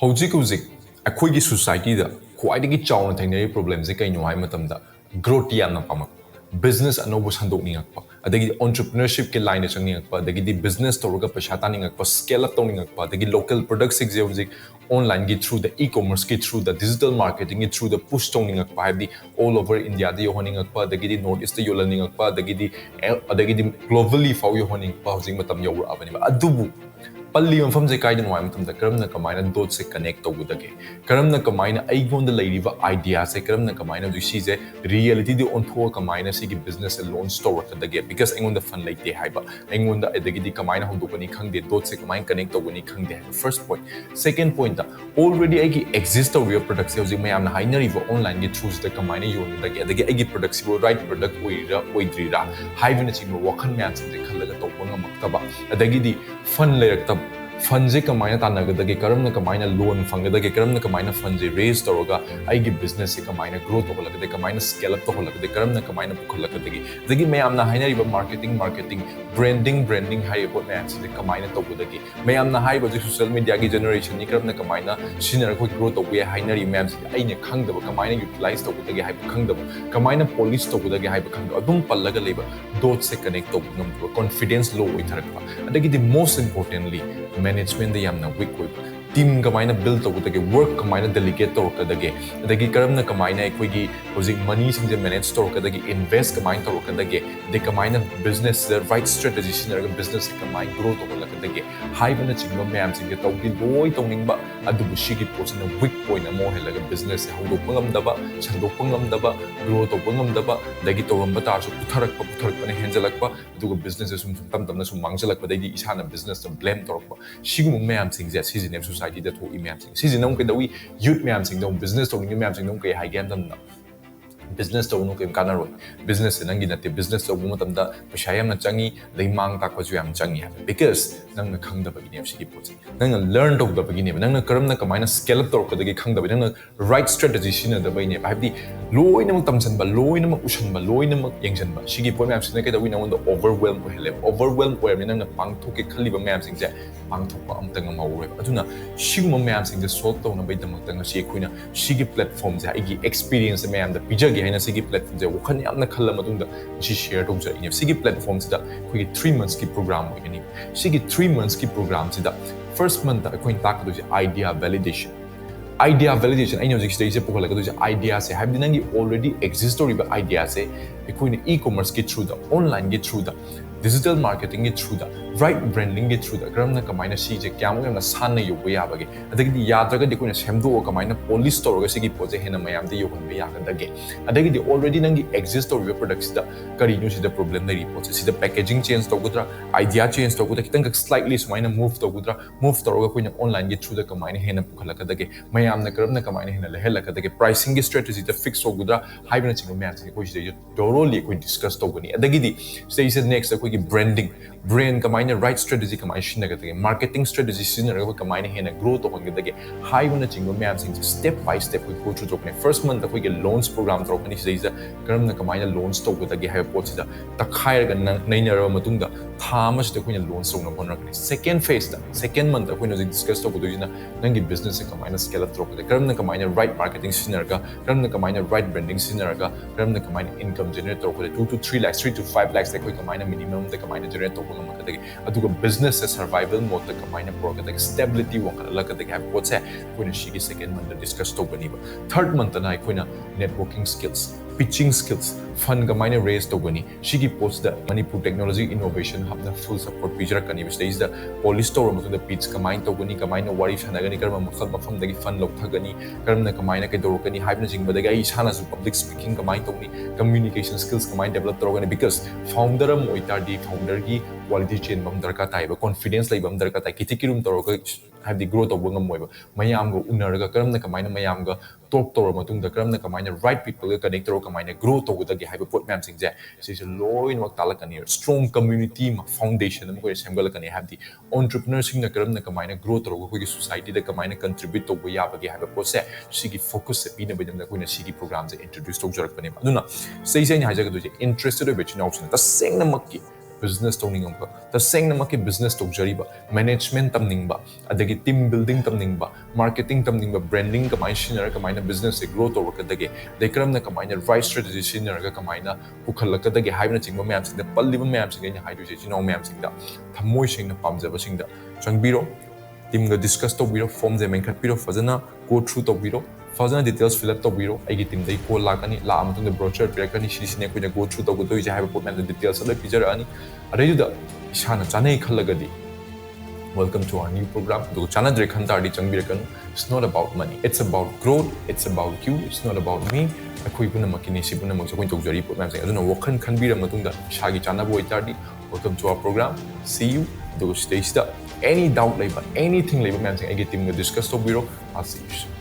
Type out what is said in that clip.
ꯍꯧꯖꯤꯛ ꯑꯩꯈꯣꯏꯒꯤ ꯁꯣꯁꯥꯏꯇꯤꯗ ꯈ꯭ꯋꯥꯏꯗꯒꯤ ꯆꯥꯎꯅ ꯊꯦꯡꯅꯔꯤꯕ ꯄ꯭ꯔꯣꯕ꯭ꯂꯦꯝꯁꯦ ꯀꯩꯅꯣ ꯍꯥꯏꯕ ꯃꯇꯝꯗ ꯒ꯭ꯔꯣꯊ ꯌꯥꯝꯅ ꯄꯥꯝꯃꯛꯄ ꯕꯤꯖꯤꯅꯦꯁ ꯑꯅꯧꯕ ꯁꯟꯗꯣꯛꯅꯤꯡꯉꯛꯄ ꯑꯗꯒꯤ ꯑꯣꯟꯇꯔꯄ꯭ꯔꯤꯅꯔꯁꯤꯞꯀꯤ ꯂꯥꯏꯟꯗ ꯆꯪꯅꯤꯡꯉꯛꯄ ꯑꯗꯒꯤꯗꯤ ꯕꯤꯖꯤꯅꯦꯁ ꯇꯧꯔꯒ ꯄꯩꯁꯥ ꯇꯥꯅꯤꯡꯉꯛꯄ ꯁ꯭ꯀꯦꯜ ꯑꯞ ꯇꯧꯅꯤꯡꯉꯛꯄ ꯑꯗꯒꯤ ꯂꯣꯀꯦꯜ ꯄ꯭ꯔꯗꯛꯁꯤꯡꯁꯦ ꯍꯧꯖꯤꯛ ꯑꯣꯟꯂꯥꯏꯟꯒꯤ ꯊ꯭ꯔꯨꯗ ꯏ-ꯀꯣꯃꯔꯁꯀꯤ ꯊ꯭ꯔꯨꯗ ꯗꯤꯖꯤꯇꯦꯜ ꯃꯥꯔꯀꯦꯇꯤꯡꯒꯤ ꯊ꯭ꯔꯨꯗ ꯄꯨꯁ ꯇꯧꯅꯤꯡꯉꯛꯄ ꯍꯥꯏꯕꯗꯤ ꯑꯣꯜ ꯑꯣꯚꯔ ꯏꯟꯗꯤꯌꯥꯗ ꯌꯧꯍꯟꯅꯤꯡꯉꯛꯄ ꯑꯗꯒꯤꯗꯤ ꯅꯣꯔꯠ ꯏꯁꯇ ꯌꯣꯜꯍꯟꯅꯤꯡꯉꯛꯄ ꯑꯗꯒꯤꯗꯤ ꯒ꯭ꯂꯣꯕꯦꯜꯂꯤ ꯐꯥꯎ ꯌꯧꯍꯟꯅꯤꯡꯉꯛꯄ ꯍꯧꯖꯤꯛ ꯃꯇꯝ ꯌꯧꯔꯛꯑꯕꯅꯦꯕ ꯑꯗꯨꯕꯨ ꯄꯜꯂꯤ ꯃꯐꯝꯁꯦ ꯀꯥꯏꯗꯅꯣ ꯍꯥꯏꯕ ꯃꯇꯝꯗ ꯀꯔꯝꯅ ꯀꯃꯥꯏꯅ ꯗꯣꯠꯁꯦ ꯀꯅꯦꯛ ꯇꯧꯒꯗꯒꯦ ꯀꯔꯝꯅ ꯀꯃꯥꯏꯅ ꯑꯩꯉꯣꯟꯗ ꯂꯩꯔꯤꯕ ꯑꯥꯏꯗꯤꯌꯥꯁꯦ ꯀꯔꯝꯅ ꯀꯃꯥꯏꯅ ꯍꯧꯖꯤꯛ ꯁꯤꯁꯦ ꯔꯤꯌꯦꯂꯤꯇꯤꯗ ꯑꯣꯟꯊꯣꯛꯑ ꯀꯃꯥꯏꯅ ꯁꯤꯒꯤ ꯕꯤꯖꯤꯅꯦꯁꯁꯦ ꯂꯣꯟꯆ ꯇꯧꯔꯛꯀꯗꯒꯦ ꯕꯤꯀꯁ ꯑꯩꯉꯣꯟꯗ ꯐꯟ ꯂꯩꯇꯦ ꯍꯥꯏꯕ ꯑꯩꯉꯣꯟꯗ ꯑꯗꯒꯤꯗꯤ ꯀꯃꯥꯏꯅ ꯍꯧꯗꯣꯛꯀꯅꯤ ꯈꯪꯗꯦ ꯗꯣꯠꯁꯦ ꯀꯃꯥꯏꯅ ꯀꯅꯦꯛ ꯇꯧꯒꯅꯤ ꯈꯪꯗꯦ ꯍꯥꯏꯕ ꯐꯔꯁꯠ ꯄꯣꯏꯟꯠ ꯁꯦꯀꯦꯟ ꯄꯣꯏꯟꯠꯇ ꯑꯣꯜꯔꯦꯗꯤ ꯑꯩꯒꯤ ꯑꯦꯛꯖꯤꯁ ꯇꯧꯔꯤꯕ ꯄ꯭ꯔꯗꯛꯁꯦ ꯍꯧꯖꯤꯛ ꯃꯌꯥꯝꯅ ꯍꯥꯏꯅꯔꯤꯕ ꯑꯣꯟꯂꯥꯏꯟꯒꯤ ꯊ꯭ꯔꯨꯁꯤꯗ ꯀꯃꯥꯏꯅ ꯌꯣꯟꯒꯗꯒꯦ ꯑꯗꯒꯤ ꯑꯩꯒꯤ ꯄ꯭ꯔꯗꯛꯁꯤꯕꯨ ꯔꯥꯏꯠ ꯄ꯭ꯔꯗꯛ ꯑꯣꯏꯔꯤꯔꯥ ꯑꯣꯏꯗ꯭ꯔꯤꯔꯥ ꯍꯥꯏꯕꯅꯆꯤꯡꯕ ꯋꯥꯈꯜ ꯃꯌꯥꯝꯁꯤꯡꯁꯦ ꯈꯜꯂꯒ ꯇꯧꯕ ꯉꯝꯃꯛꯇꯕ ꯑꯗꯒꯤꯗꯤ ꯐꯟ ꯂꯩꯔꯛꯇꯕ ꯐꯟꯁꯦ ꯀꯃꯥꯏꯅ ꯇꯥꯟꯅꯒꯗꯒꯦ ꯀꯃꯥꯏꯅ ꯂꯣꯟ ꯐꯪꯒꯗꯒꯦ ꯀꯃꯥꯏꯅ ꯐꯟꯁꯦ ꯔꯦꯖ ꯇꯧꯔꯒ ꯑꯩꯒꯤ ꯕꯤꯖꯤꯅꯦꯁꯁꯦ ꯀꯃꯥꯏꯅ ꯒ꯭ꯔꯣ ꯇꯧꯍꯜꯂꯛꯀꯗꯒꯦ ꯀꯃꯥꯏꯅ ꯁ꯭ꯀꯦꯜ ꯑꯞ ꯇꯧꯍꯜꯂꯛꯀꯗꯒꯦ ꯀꯃꯥꯏꯅ ꯄꯨꯈꯠꯂꯛꯀꯗꯒꯦ ꯑꯗꯒꯤ ꯃꯌꯥꯝꯅ ꯍꯥꯏꯅꯔꯤꯕ ꯃꯥꯔꯀꯦꯇꯤꯡ ꯕ꯭ꯔꯦꯟꯗꯤꯡ ꯍꯥꯏꯔꯤꯕ ꯄꯣꯠ ꯃꯌꯥꯝꯁꯤꯡꯁꯦ ꯀꯃꯥꯏꯅ ꯇꯧꯒꯗꯒꯦ ꯃꯌꯥꯝꯅ ꯍꯥꯏꯔꯤꯕ ꯍꯧꯖꯤꯛ ꯁꯣꯁꯤꯌꯦꯜ ꯃꯤꯗꯤꯌꯥꯒꯤ ꯖꯦꯅꯦꯔꯦꯁꯟꯅꯤ ꯀꯃꯥꯏꯅ ꯁꯤꯖꯤꯟꯅꯔꯒ ꯑꯩꯈꯣꯏ ꯒ꯭ꯔꯣ ꯇꯧꯕ ꯌꯥꯏ ꯍꯥꯏꯅꯔꯤꯕ ꯃꯌꯥꯝꯁꯤꯡꯁꯦ ꯑꯩꯅ ꯈꯪꯗꯕ ꯀꯃꯥꯏꯅ ꯌꯨꯇꯤꯂꯥꯏꯁ ꯇꯧꯒꯗꯒꯦ ꯍꯥꯏꯕ ꯈꯪꯗꯕ ꯀꯃꯥꯏꯅ ꯄꯣꯂꯤꯁ ꯇꯧꯒꯗꯒꯦ ꯍꯥꯏꯕ ꯈꯪꯗꯕ ꯑꯗꯨꯝ ꯄꯜꯂꯒ ꯂꯩꯕ ꯗꯣꯠꯁꯦ ꯀꯅꯦꯛ ꯇꯧꯕ ꯉꯝꯗꯕ ꯀꯣꯟꯐꯤꯗꯦꯟꯁ ꯂꯣ ꯑꯣꯏꯊꯔꯛꯄ ꯑꯗꯒꯤꯗꯤ ꯃꯣꯁ ꯏꯝꯄꯣꯔꯇꯦꯟꯠꯂꯤ ꯃꯦꯅꯦꯖꯃꯦꯟꯠꯗ ꯌꯥꯝꯅ ꯋꯤꯛ ꯑꯣꯏꯕ ꯇꯤꯝ ꯀꯃꯥꯏꯅ ꯕꯤꯜ ꯇꯧꯒꯗꯒꯦ ꯋꯥꯔꯛ ꯀꯃꯥꯏꯅ ꯗꯦꯂꯤꯒꯦꯠ ꯇꯧꯔꯛꯀꯗꯒꯦ ꯑꯗꯒꯤ ꯀꯃꯥꯏꯅ ꯑꯩꯈꯣꯏꯒꯤ ꯍꯧꯖꯤꯛ ꯃꯅꯤꯁꯤꯡꯁꯦ ꯃꯦꯅꯦꯖ ꯇꯧꯔꯛꯀꯗꯒꯦ ꯏꯟꯚꯦꯁꯠ ꯀꯃꯥꯏꯅ ꯇꯧꯔꯛꯀꯗꯒꯦ ꯑꯗꯩ ꯀꯃꯥꯏꯅ ꯕꯤꯖꯤꯅꯦꯁꯁꯤꯗ ꯔꯥꯏꯠ ꯁ꯭ꯇ꯭ꯔꯦꯇꯦꯖꯤ ꯁꯤꯖꯤꯟꯅꯔꯒ ꯕꯤꯖꯤꯅꯦꯁꯁꯦ ꯀꯃꯥꯏꯅ ꯒ꯭ꯔꯣ ꯇꯧꯍꯜꯂꯛꯀꯗꯒꯦ ꯍꯥꯏꯕꯅꯆꯤꯡꯕ ꯃꯌꯥꯝꯁꯤꯡꯁꯦ ꯇꯧꯗꯤ ꯂꯣꯏ ꯇꯧꯅꯤꯡꯕ ꯑꯗꯨꯕꯨ ꯁꯤꯒꯤ ꯄꯣꯠꯁꯤꯅ ꯋꯤꯛ ꯄꯣꯏꯟꯠ ꯑꯃ ꯑꯣꯏꯍꯜꯂꯒ ꯕꯤꯖꯤꯅꯦꯁꯁꯦ ꯍꯧꯗꯣꯛꯄ ꯉꯝꯗꯕ ꯁꯟꯗꯣꯛꯄ ꯉꯝꯗꯕ ꯒ꯭ꯔꯣ ꯇꯧꯕ ꯉꯝꯗꯕ ꯑꯗꯒꯤ ꯇꯧꯔꯝꯕ ꯇꯥꯔꯁꯨ ꯄꯨꯊꯔꯛꯄꯅ ꯍꯦꯟꯖꯜꯂꯛꯄ ꯑꯗꯨꯒ ꯕꯤꯖꯤꯅꯦꯁꯁꯦ ꯁꯨꯝ ꯇꯞ ꯇꯞꯅ ꯁꯨꯝ ꯃꯥꯡꯖꯜꯂꯛꯄꯗꯩꯗꯤ ꯏꯁꯥꯅ ꯕꯤꯖꯤꯅꯦꯁꯇ ꯕ꯭ꯂꯦꯝ ꯇꯧꯔꯛꯄ ꯁꯤꯒꯨꯝꯕ ꯃꯌꯥꯝꯁꯤꯡꯁꯦ ꯁꯤꯁꯤꯅꯦꯕ ꯁꯣꯁꯥꯏꯇꯤꯗ ꯊꯣꯛꯏ ꯃꯌꯥꯝꯁꯤꯡ ꯁꯤꯁꯤꯅ ꯑꯃꯨꯛ ꯀꯩꯗꯧꯏ ꯌꯨꯠ ꯃꯌꯥꯝꯁꯤꯡꯗ ꯑꯃꯨꯛ ꯕꯤꯖꯤꯅꯦꯁ ꯇꯧꯅꯤꯡꯉꯤꯕ ꯃꯌꯥꯝꯁꯤꯡꯗ ꯑꯃꯨꯛ ꯀꯩ ꯍꯥꯏꯒꯦ ꯍꯥꯏꯕ ꯃꯇꯝꯗ ꯕꯤꯖꯤꯅꯦꯁ ꯇꯧꯕꯅꯨ ꯀꯩꯝ ꯀꯥꯟꯅꯔꯣꯏ ꯕꯤꯖꯤꯅꯦꯁꯁꯦ ꯅꯪꯒꯤ ꯅꯠꯇꯦ ꯕꯤꯖꯤꯅꯦꯁ ꯇꯧꯕ ꯃꯇꯝꯗ ꯄꯩꯁꯥ ꯌꯥꯝꯅ ꯆꯪꯏ ꯑꯗꯩ ꯃꯥꯡ ꯇꯥꯛꯄꯁꯨ ꯌꯥꯝ ꯆꯪꯏ ꯍꯥꯏꯕ ꯕꯤꯀꯁ ꯅꯪꯅ ꯈꯪꯗꯕꯒꯤꯅꯦꯕ ꯁꯤꯒꯤ ꯄꯣꯠꯁꯦ ꯅꯪꯅ ꯂꯔꯟ ꯇꯧꯗꯕꯒꯤꯅꯦꯕ ꯅꯪꯅ ꯀꯃꯥꯏꯅ ꯁ꯭ꯀꯦꯜ ꯑꯞ ꯇꯧꯔꯛꯀꯗꯒꯦ ꯈꯪꯗꯕꯩ ꯅꯪꯅ ꯔꯥꯏꯠ ꯁ꯭ꯇ꯭ꯔꯦꯇꯦꯖꯤ ꯁꯤꯖꯤꯟꯅꯗꯕꯩꯅꯦꯕ ꯍꯥꯏꯕꯗꯤ ꯂꯣꯏꯅꯃꯛ ꯇꯝꯁꯟꯕ ꯂꯣꯏꯅꯃꯛ ꯎꯁꯟꯕ ꯂꯣꯏꯅꯃꯛ ꯌꯦꯡꯁꯟꯕ ꯁꯤꯒꯤ ꯄꯣꯠ ꯃꯌꯥꯝꯁꯤꯅ ꯀꯩꯗꯧꯏ ꯅꯉꯣꯟꯗ ꯑꯣꯚꯔꯋꯦꯜꯝ ꯑꯣꯏꯍꯜꯂꯦꯕ ꯑꯣꯚꯔꯋꯦꯜꯝ ꯑꯣꯏꯔꯕꯅꯤꯅ ꯅꯪꯅ ꯄꯥꯡꯊꯣꯛꯀꯦ ꯈꯜꯂꯤꯕ ꯃꯌꯥꯝꯁꯤꯡꯁꯦ ꯄꯥꯡꯊꯣꯛꯄ ꯑꯝꯇ ꯉꯝꯍꯧꯔꯣꯏꯕ ꯑꯗꯨꯅ ꯁꯤꯒꯨꯝꯕ ꯃꯌꯥꯝꯁꯤꯡꯁꯦ ꯁꯣꯜꯕ ꯇꯧꯅꯕꯒꯤꯗꯃꯛꯇ ꯉꯁꯤ ꯑꯩꯈꯣꯏꯅ ꯁꯤꯒꯤ ꯄ꯭ꯂꯦꯠꯐꯣꯔꯝꯁꯦ ꯑꯩꯒꯤ ꯑꯦꯛꯁꯄꯤꯔꯤꯌꯦꯟꯁꯁꯦ ꯃꯌꯥꯝꯗ ꯄꯤꯖꯒꯦ ꯍꯥꯏꯅ ꯁꯤꯒꯤ ꯄ꯭ꯂꯦꯠꯐꯣꯔꯝꯁꯦ ꯋꯥꯈꯜ ꯌꯥꯝꯅ ꯈꯜꯂ ꯃꯇꯨꯡꯗ ꯉꯁꯤ ꯁꯦꯌꯔ ꯇꯧꯖꯔꯛꯏꯅꯦꯕ ꯁꯤꯒꯤ ꯄ꯭ꯂꯦꯠꯐꯣꯔꯝꯁꯤꯗ ꯑꯩꯈꯣꯏꯒꯤ 3 monthsꯀꯤ ꯄ꯭ꯔꯣꯒ꯭ꯔꯥꯝ ꯑꯣꯏꯒꯅꯤ ꯁꯤꯒꯤ 3 monthsꯀꯤ ꯄ꯭ꯔꯣꯒ꯭ꯔꯥꯝꯁꯤꯗ ꯐꯔꯁꯠ ꯃꯟꯇ ꯑꯩꯈꯣꯏꯅ ꯇꯥꯛꯀꯗꯣꯏꯁꯦ ꯑꯥꯏꯗꯤꯌꯥ ꯚꯦꯂꯤꯗꯦꯁꯟ ꯑꯥꯏꯗꯤꯌꯥ ꯚꯦꯂꯤꯗꯦꯁꯟ ꯑꯩꯅ ꯍꯧꯖꯤꯛ ꯁꯤꯗꯩꯁꯦ ꯄꯨꯈꯠꯂꯛꯀꯗꯣꯏꯁꯦ ꯑꯥꯏꯗꯤꯌꯥꯁꯦ ꯍꯥꯏꯕꯗꯤ ꯅꯪꯒꯤ ꯑꯣꯜꯔꯦꯗꯤ ꯑꯦꯛꯖꯤꯁ ꯇꯧꯔꯤꯕ ꯑꯥꯏꯗꯤꯌꯥꯁꯦ ꯑꯩꯈꯣꯏꯅ ꯏ-ꯀꯣꯃꯔꯁꯀꯤ ꯊ꯭ꯔꯨꯗ ꯑꯣꯟꯂꯥꯏꯟꯒꯤ ꯊ꯭ꯔꯨꯗ ꯗꯤꯖꯤꯇꯦꯜ ꯃꯥꯔꯀꯦꯇꯤꯡꯒꯤ ꯊ꯭ꯔꯨꯗ ꯔꯥꯏꯠ ꯕ꯭ꯔꯦꯟꯗꯤꯡꯒꯤ ꯊ꯭ꯔꯨꯗ ꯀꯃꯥꯏꯅ ꯁꯤꯁꯦ ꯀꯌꯥꯃꯨꯛ ꯌꯥꯝꯅ ꯁꯥꯟꯅ ꯌꯧꯕ ꯌꯥꯕꯒꯦ ꯑꯗꯒꯤꯗꯤ ꯌꯥꯗ꯭ꯔꯒꯗꯤ ꯑꯩꯈꯣꯏꯅ ꯁꯦꯝꯗꯣꯛꯑ ꯀꯃꯥꯏꯅ ꯄꯣꯂꯤꯁ ꯇꯧꯔꯒ ꯁꯤꯒꯤ ꯄꯣꯠꯁꯦ ꯍꯦꯟꯅ ꯃꯌꯥꯝꯗ ꯌꯧꯍꯟꯕ ꯌꯥꯒꯗꯒꯦ ꯑꯗꯒꯤꯗꯤ ꯑꯣꯜꯔꯦꯗꯤ ꯅꯪꯒꯤ ꯑꯦꯛꯖꯤꯁ ꯇꯧꯔꯤꯕ ꯄ꯭ꯔꯗꯛꯁꯤꯗ ꯀꯔꯤꯅꯣ ꯁꯤꯗ ꯄ꯭ꯔꯣꯕ꯭ꯂꯦꯝ ꯂꯩꯔꯤꯕ ꯄꯣꯠꯁꯦ ꯁꯤꯗ ꯄꯦꯀꯦꯖꯤꯡ ꯆꯦꯟꯖ ꯇꯧꯒꯗ꯭ꯔꯥ ꯑꯥꯏꯗꯤꯌꯥ ꯆꯦꯟꯖ ꯇꯧꯒꯗ꯭ꯔꯥ ꯈꯤꯇꯪꯈꯛ ꯁ꯭ꯂꯥꯏꯠꯂꯤ ꯁꯨꯃꯥꯏꯅ ꯃꯨꯚ ꯇꯧꯒꯗ꯭ꯔꯥ ꯃꯨꯚ ꯇꯧꯔꯒ ꯑꯩꯈꯣꯏꯅ ꯑꯣꯟꯂꯥꯏꯟꯒꯤ ꯊ꯭ꯔꯨꯗ ꯀꯃꯥꯏꯅ ꯍꯦꯟꯅ ꯄꯨꯈꯠꯂꯛꯀꯗꯒꯦ ꯃꯌꯥꯝꯅ ꯀꯃꯥꯏꯅ ꯍꯦꯟꯅ ꯂꯩꯍꯜꯂꯛꯀꯗꯒꯦ ꯄ꯭ꯔꯥꯏꯁꯤꯡꯒꯤ ꯁ꯭ꯇ꯭ꯔꯦꯇꯦꯖꯤꯗ ꯐꯤꯛꯁ ꯇꯧꯒꯗ꯭ꯔꯥ ꯍꯥꯏꯕꯅꯆꯤꯡꯕ ꯃꯌꯥꯝꯁꯤꯡꯁꯦ ꯑꯩꯈꯣꯏ ꯁꯤꯗꯩꯁꯦ ꯊꯣꯔꯣꯂꯤ ꯑꯩꯈꯣꯏ ꯗꯤꯁꯀꯁ ꯇꯧꯒꯅꯤ ꯑꯗꯒꯤꯗꯤ ꯁꯤꯗꯩꯁꯦ ꯅꯦꯛꯁ ꯑꯩꯈꯣꯏꯒꯤ ꯕ꯭ꯔꯦꯟ ꯀꯃꯥꯏꯅ right ꯁ꯭ꯇ꯭ꯔꯦꯇꯦꯖꯤ kamaina shinnagadage marketing strategy sinaraga kamaina hena grow tohangadage haibana chingba mayam sing step by step we go through tokne first month akoi ge launch program tokani seisa karamna kamaina launch togadage hai pot sida takhairaga nainara matungda tha ama sida koina launch tokna bonrakani second phase da second month akoi na discuss togodojina nangi business se kamaina scale up tokade kamaina right marketing sinaraga kamaina right branding sinaraga kamaina income generate tokade 2 to 3 lakhs 3 to 5 lakhs akoi kamaina minimum da kamaina generate tokona makadage aduga business se survival mode da kamaina prograde stability wangalakadage hai pot se koina shigi second month discuss togani ba third month na koina networking skills pitching skills fund kamaina raise togani shigi post da manipur technology innovation hub na full support pijra kani stage da police store mutu da pitch kamaina togani kamaina wari sanagani karma makhal mafam dagi fund lokthagani karna kamaina kai dorokani haibna jingba dagi ai sana su public speaking kamaina togni communication skills kamaina develop torogani because founder am oitardi founder gi quality chain bam darka taiba confidence lai bam darka tai kitikirum toroga habdi grow to bangam moiba mayam go unaraga karamna kamaina mayam ga talk toro matungda karamna kamaina right people ga connect toro kamaina grow to gudagi haiba pot ma'am singje sise loin wak talakani strong community ma foundation am ko semgalakani habdi entrepreneur sing na karamna kamaina grow toro ko gi society da kamaina contribute to ya bagi haiba pot se sigi focus se pina bedam da ko na sigi program se introduce to jarak bane aduna sei sei ni haja ga doje interested be china option ta seng na makki business tawninga tasengna maki business tawjariba management tamningba adagi team building tamningba marketing tamningba branding kamai shinara kamaina business e grow tawrakadage dekramna kamaina right strategy shinara kamaina pukhalakadage haibna chingba mayam singda palliba mayam singa ina haidu je chino mayam singda thammoi singna pamjaba singda changbiro team ga discuss tawbiro form je men khatpiro fazana go through tawbiro fazana details fill up tawbiro aigi team dai call lakani la amtung brochure pirakani sisine koina go through tawgo doi je haiba pot man details ala pijarani adayuda isana chanai khallagadi welcome to our new program do chana dre khantardi changbirakan it's not about money it's about growth it's about you it's not about me akoi puna makini si puna makso koin tawjari pot man aduna wakhan khanbira matungda shagi chana boy tardi welcome to our program see you do stage da any doubt labor anything labor man I get team discuss to biro I'll see you